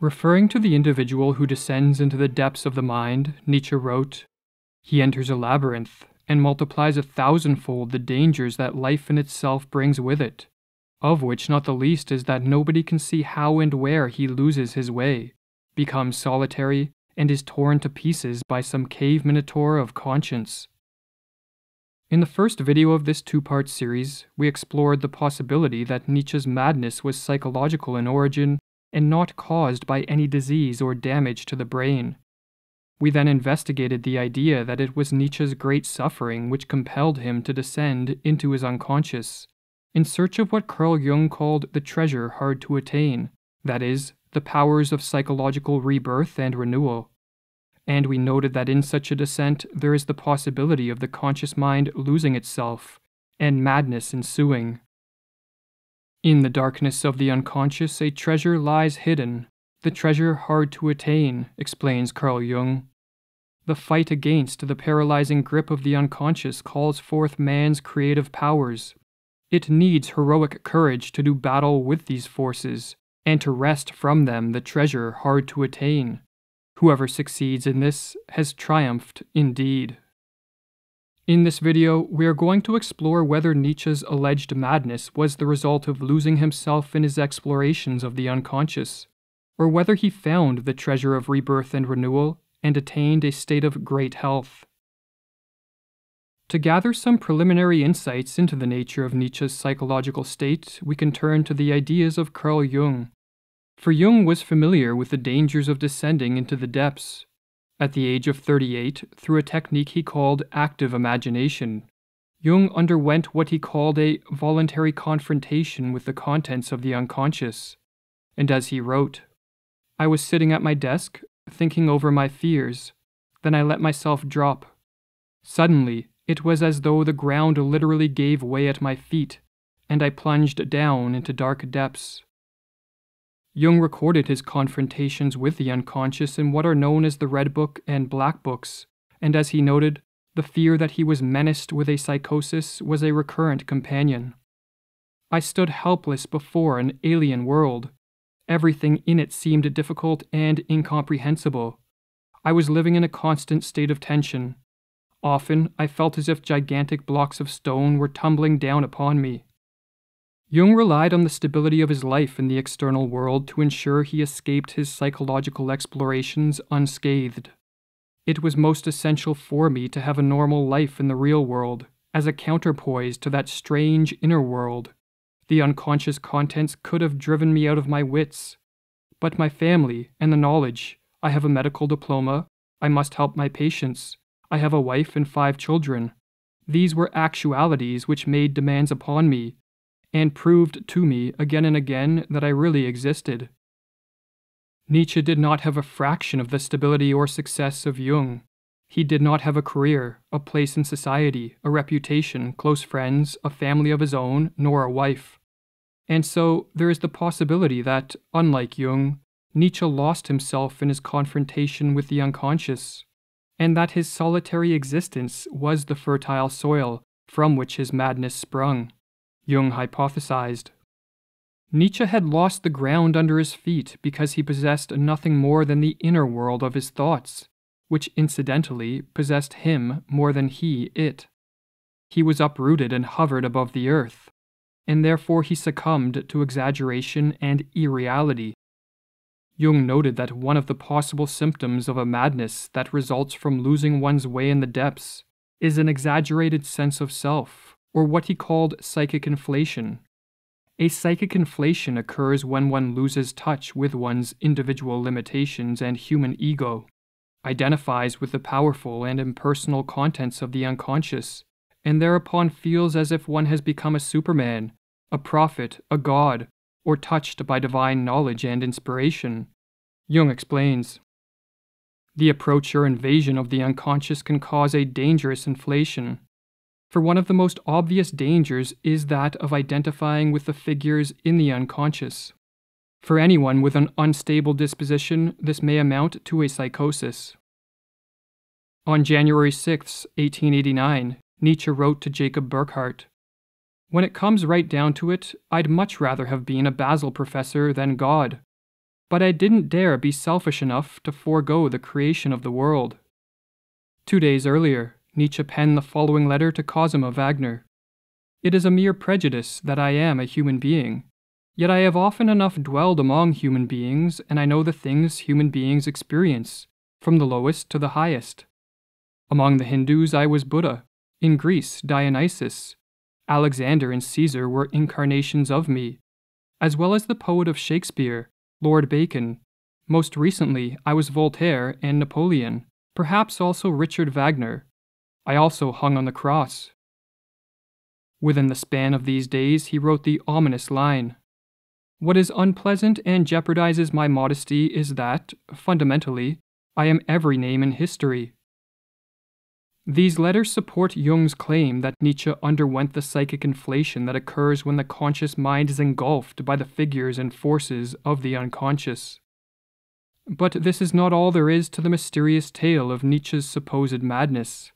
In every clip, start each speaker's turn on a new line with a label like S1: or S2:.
S1: Referring to the individual who descends into the depths of the mind, Nietzsche wrote, "He enters a labyrinth, and multiplies 1,000-fold the dangers that life in itself brings with it, of which not the least is that nobody can see how and where he loses his way, becomes solitary, and is torn to pieces by some cave minotaur of conscience." In the first video of this two-part series, we explored the possibility that Nietzsche's madness was psychological in origin and not caused by any disease or damage to the brain. We then investigated the idea that it was Nietzsche's great suffering which compelled him to descend into his unconscious, in search of what Carl Jung called the treasure hard to attain, that is, the powers of psychological rebirth and renewal. And we noted that in such a descent there is the possibility of the conscious mind losing itself, and madness ensuing. In the darkness of the unconscious a treasure lies hidden, the treasure hard to attain, explains Carl Jung. The fight against the paralyzing grip of the unconscious calls forth man's creative powers. It needs heroic courage to do battle with these forces, and to wrest from them the treasure hard to attain. Whoever succeeds in this has triumphed indeed. In this video, we are going to explore whether Nietzsche's alleged madness was the result of losing himself in his explorations of the unconscious, or whether he found the treasure of rebirth and renewal and attained a state of great health. To gather some preliminary insights into the nature of Nietzsche's psychological state, we can turn to the ideas of Carl Jung. For Jung was familiar with the dangers of descending into the depths. At the age of 38, through a technique he called active imagination, Jung underwent what he called a voluntary confrontation with the contents of the unconscious. And as he wrote, "I was sitting at my desk, thinking over my fears. Then I let myself drop. Suddenly, it was as though the ground literally gave way at my feet, and I plunged down into dark depths." Jung recorded his confrontations with the unconscious in what are known as the Red Book and Black Books, and as he noted, the fear that he was menaced with a psychosis was a recurrent companion. "I stood helpless before an alien world. Everything in it seemed difficult and incomprehensible. I was living in a constant state of tension. Often I felt as if gigantic blocks of stone were tumbling down upon me." Jung relied on the stability of his life in the external world to ensure he escaped his psychological explorations unscathed. "It was most essential for me to have a normal life in the real world, as a counterpoise to that strange inner world. The unconscious contents could have driven me out of my wits. But my family and the knowledge, I have a medical diploma, I must help my patients, I have a wife and 5 children. These were actualities which made demands upon me, and proved to me again and again that I really existed." Nietzsche did not have a fraction of the stability or success of Jung. He did not have a career, a place in society, a reputation, close friends, a family of his own, nor a wife. And so there is the possibility that, unlike Jung, Nietzsche lost himself in his confrontation with the unconscious, and that his solitary existence was the fertile soil from which his madness sprung. Jung hypothesized. Nietzsche had lost the ground under his feet because he possessed nothing more than the inner world of his thoughts, which incidentally possessed him more than he it. He was uprooted and hovered above the earth, and therefore he succumbed to exaggeration and irreality. Jung noted that one of the possible symptoms of a madness that results from losing one's way in the depths is an exaggerated sense of self, or what he called psychic inflation. A psychic inflation occurs when one loses touch with one's individual limitations and human ego, identifies with the powerful and impersonal contents of the unconscious, and thereupon feels as if one has become a Superman, a prophet, a god, or touched by divine knowledge and inspiration. Jung explains, "The approach or invasion of the unconscious can cause a dangerous inflation. For one of the most obvious dangers is that of identifying with the figures in the unconscious. For anyone with an unstable disposition, this may amount to a psychosis." On January 6, 1889, Nietzsche wrote to Jacob Burckhardt, "When it comes right down to it, I'd much rather have been a Basel professor than God. but I didn't dare be selfish enough to forego the creation of the world. 2 days earlier, Nietzsche penned the following letter to Cosima Wagner. It is a mere prejudice that I am a human being, yet I have often enough dwelled among human beings, and I know the things human beings experience, from the lowest to the highest. Among the Hindus I was Buddha, in Greece Dionysus, Alexander and Caesar were incarnations of me, as well as the poet of Shakespeare, Lord Bacon. Most recently I was Voltaire and Napoleon, perhaps also Richard Wagner. I also hung on the cross. Within the span of these days he wrote the ominous line, "What is unpleasant and jeopardizes my modesty is that, fundamentally, I am every name in history." These letters support Jung's claim that Nietzsche underwent the psychic inflation that occurs when the conscious mind is engulfed by the figures and forces of the unconscious. But this is not all there is to the mysterious tale of Nietzsche's supposed madness.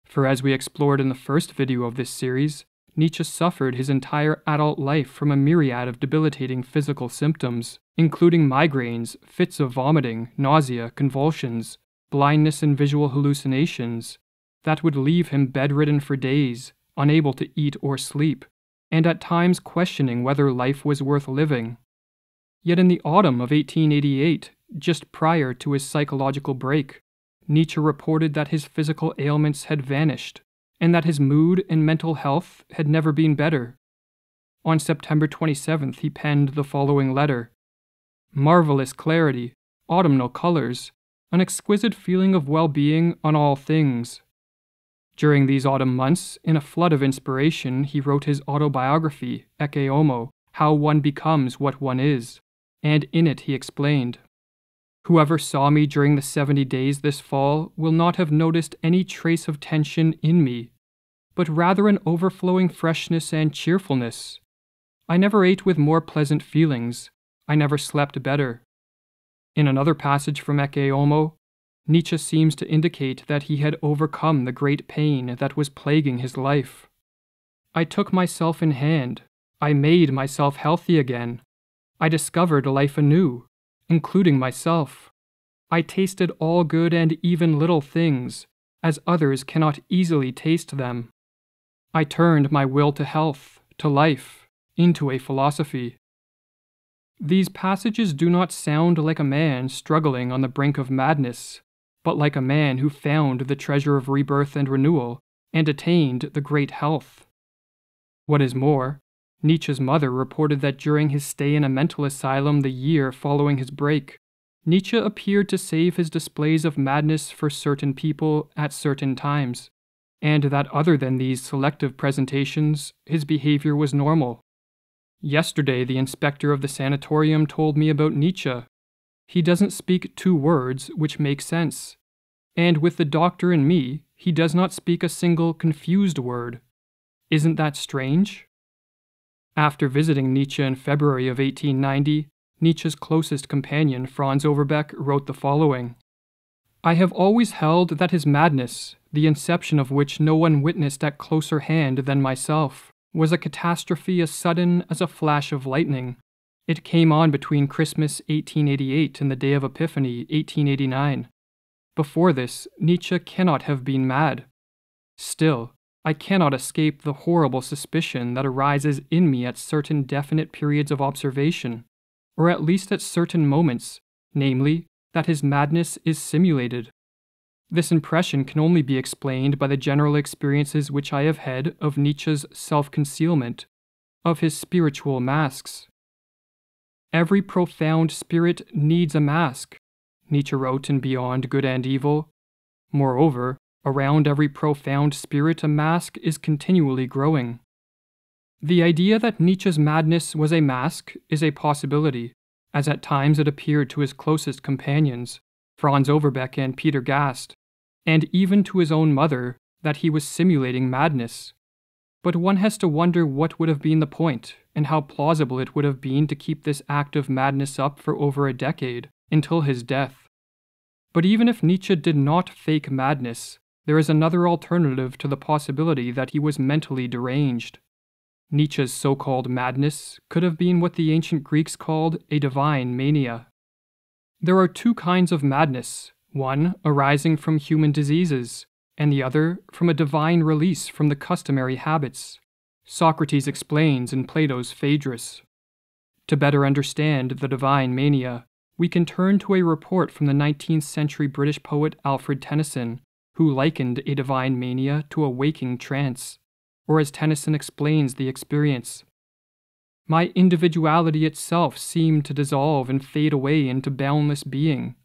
S1: For as we explored in the first video of this series, Nietzsche suffered his entire adult life from a myriad of debilitating physical symptoms, including migraines, fits of vomiting, nausea, convulsions, blindness and visual hallucinations, that would leave him bedridden for days, unable to eat or sleep, and at times questioning whether life was worth living. Yet in the autumn of 1888, just prior to his psychological break, Nietzsche reported that his physical ailments had vanished, and that his mood and mental health had never been better. On September 27th, he penned the following letter. "Marvelous clarity, autumnal colors, an exquisite feeling of well-being on all things." During these autumn months, in a flood of inspiration, he wrote his autobiography, Ecce Homo, How One Becomes What One Is, and in it he explained, "Whoever saw me during the 70 days this fall will not have noticed any trace of tension in me, but rather an overflowing freshness and cheerfulness. I never ate with more pleasant feelings. I never slept better." In another passage from Ecce Homo, Nietzsche seems to indicate that he had overcome the great pain that was plaguing his life. "I took myself in hand. I made myself healthy again. I discovered life anew, including myself. I tasted all good and even little things, as others cannot easily taste them. I turned my will to health, to life, into a philosophy." These passages do not sound like a man struggling on the brink of madness, but like a man who found the treasure of rebirth and renewal, and attained the great health. What is more, Nietzsche's mother reported that during his stay in a mental asylum the year following his break, Nietzsche appeared to save his displays of madness for certain people at certain times, and that other than these selective presentations, his behavior was normal. "Yesterday the inspector of the sanatorium told me about Nietzsche. He doesn't speak 2 words which make sense, and with the doctor and me, he does not speak a single confused word. Isn't that strange?" After visiting Nietzsche in February of 1890, Nietzsche's closest companion, Franz Overbeck, wrote the following. "I have always held that his madness, the inception of which no one witnessed at closer hand than myself, was a catastrophe as sudden as a flash of lightning. It came on between Christmas 1888 and the day of Epiphany 1889. Before this, Nietzsche cannot have been mad. Still, I cannot escape the horrible suspicion that arises in me at certain definite periods of observation, or at least at certain moments, namely, that his madness is simulated. This impression can only be explained by the general experiences which I have had of Nietzsche's self-concealment, of his spiritual masks. Every profound spirit needs a mask," Nietzsche wrote in Beyond Good and Evil. Moreover, around every profound spirit a mask is continually growing. The idea that Nietzsche's madness was a mask is a possibility, as at times it appeared to his closest companions, Franz Overbeck and Peter Gast, and even to his own mother, that he was simulating madness. But one has to wonder what would have been the point, and how plausible it would have been to keep this act of madness up for over a decade, until his death. But even if Nietzsche did not fake madness, there is another alternative to the possibility that he was mentally deranged. Nietzsche's so-called madness could have been what the ancient Greeks called a divine mania. There are two kinds of madness, one arising from human diseases, and the other from a divine release from the customary habits. Socrates explains in Plato's Phaedrus. To better understand the divine mania, we can turn to a report from the 19th century British poet Alfred Tennyson, who likened a divine mania to a waking trance, or as Tennyson explains the experience. My individuality itself seemed to dissolve and fade away into boundless being.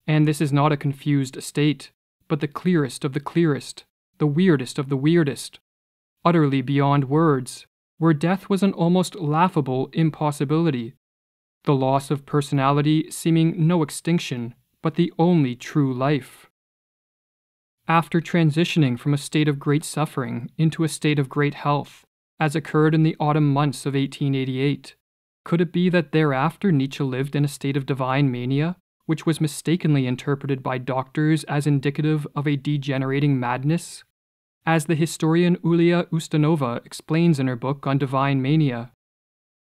S1: And this is not a confused state, but the clearest of the clearest, the weirdest of the weirdest, utterly beyond words, where death was an almost laughable impossibility, the loss of personality seeming no extinction, but the only true life. After transitioning from a state of great suffering into a state of great health, as occurred in the autumn months of 1888, could it be that thereafter Nietzsche lived in a state of divine mania, which was mistakenly interpreted by doctors as indicative of a degenerating madness? As the historian Ulia Ustanova explains in her book on divine mania,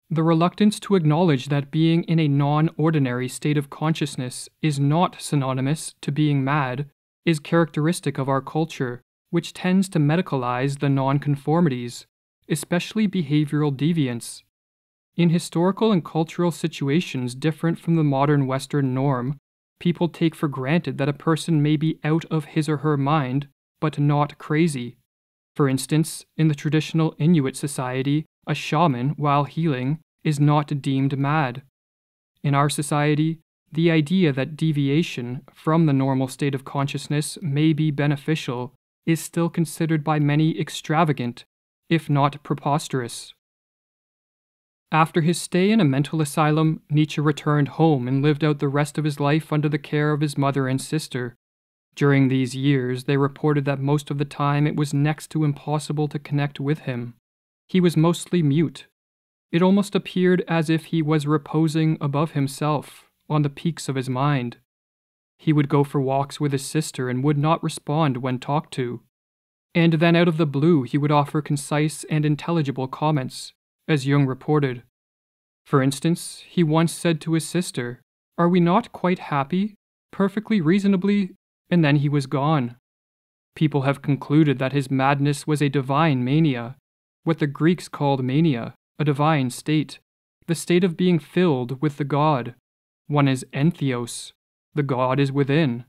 S1: the reluctance to acknowledge that being in a non-ordinary state of consciousness is not synonymous to being mad is characteristic of our culture, which tends to medicalize the nonconformities, especially behavioral deviance. In historical and cultural situations different from the modern Western norm, people take for granted that a person may be out of his or her mind, but not crazy. For instance, in the traditional Inuit society, a shaman, while healing, is not deemed mad. In our society, the idea that deviation from the normal state of consciousness may be beneficial is still considered by many extravagant, if not preposterous. After his stay in a mental asylum, Nietzsche returned home and lived out the rest of his life under the care of his mother and sister. During these years, they reported that most of the time it was next to impossible to connect with him. He was mostly mute. It almost appeared as if he was reposing above himself, on the peaks of his mind. He would go for walks with his sister and would not respond when talked to. And then out of the blue he would offer concise and intelligible comments, as Jung reported. For instance, he once said to his sister, "Are we not quite happy? Perfectly reasonably?" And then he was gone. People have concluded that his madness was a divine mania, what the Greeks called mania, a divine state, the state of being filled with the God. One is entheos, the God is within.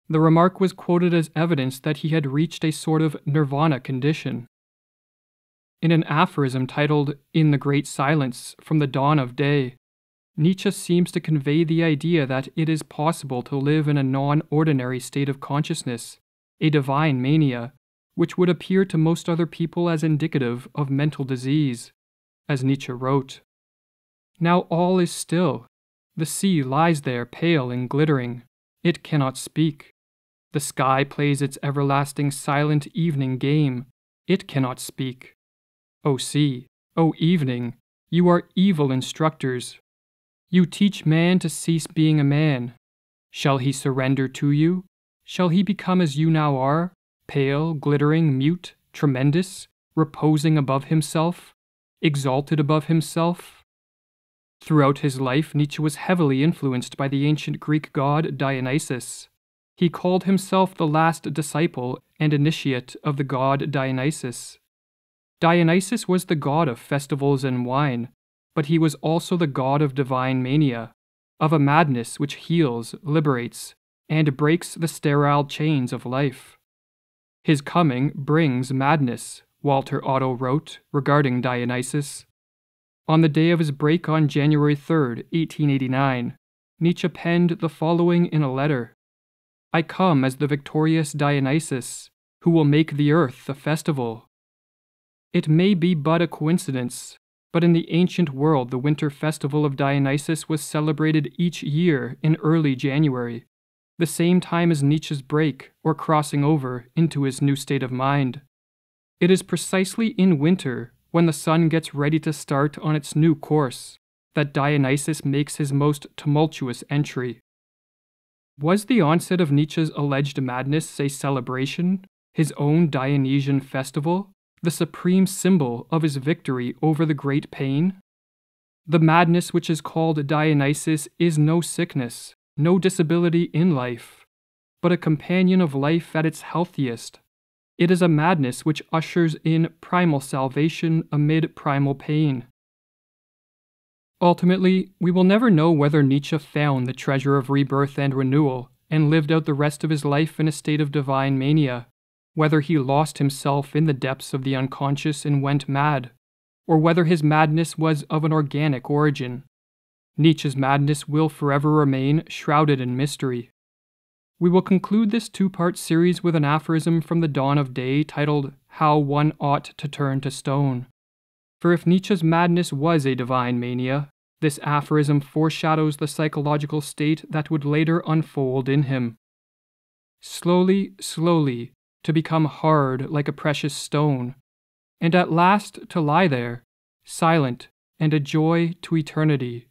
S1: The remark was quoted as evidence that he had reached a sort of nirvana condition. In an aphorism titled In the Great Silence from the Dawn of Day, Nietzsche seems to convey the idea that it is possible to live in a non-ordinary state of consciousness, a divine mania, which would appear to most other people as indicative of mental disease. As Nietzsche wrote, "Now all is still. The sea lies there pale and glittering. It cannot speak. The sky plays its everlasting silent evening game. It cannot speak. O sea, O evening, you are evil instructors. You teach man to cease being a man. Shall he surrender to you? Shall he become as you now are, pale, glittering, mute, tremendous, reposing above himself, exalted above himself?" Throughout his life, Nietzsche was heavily influenced by the ancient Greek god Dionysus. He called himself the last disciple and initiate of the god Dionysus. Dionysus was the god of festivals and wine, but he was also the god of divine mania, of a madness which heals, liberates, and breaks the sterile chains of life. His coming brings madness, Walter Otto wrote regarding Dionysus. On the day of his break on January 3rd, 1889, Nietzsche penned the following in a letter: "I come as the victorious Dionysus, who will make the earth a festival." It may be but a coincidence, but in the ancient world the winter festival of Dionysus was celebrated each year in early January, the same time as Nietzsche's break or crossing over into his new state of mind. It is precisely in winter, when the sun gets ready to start on its new course, that Dionysus makes his most tumultuous entry. Was the onset of Nietzsche's alleged madness a celebration, his own Dionysian festival, the supreme symbol of his victory over the great pain? The madness which is called Dionysus is no sickness, no disability in life, but a companion of life at its healthiest. It is a madness which ushers in primal salvation amid primal pain. Ultimately, we will never know whether Nietzsche found the treasure of rebirth and renewal and lived out the rest of his life in a state of divine mania, whether he lost himself in the depths of the unconscious and went mad, or whether his madness was of an organic origin. Nietzsche's madness will forever remain shrouded in mystery. We will conclude this two-part series with an aphorism from the dawn of day titled How One Ought to Turn to Stone. For if Nietzsche's madness was a divine mania, this aphorism foreshadows the psychological state that would later unfold in him. Slowly, slowly, to become hard like a precious stone, and at last to lie there, silent and a joy to eternity.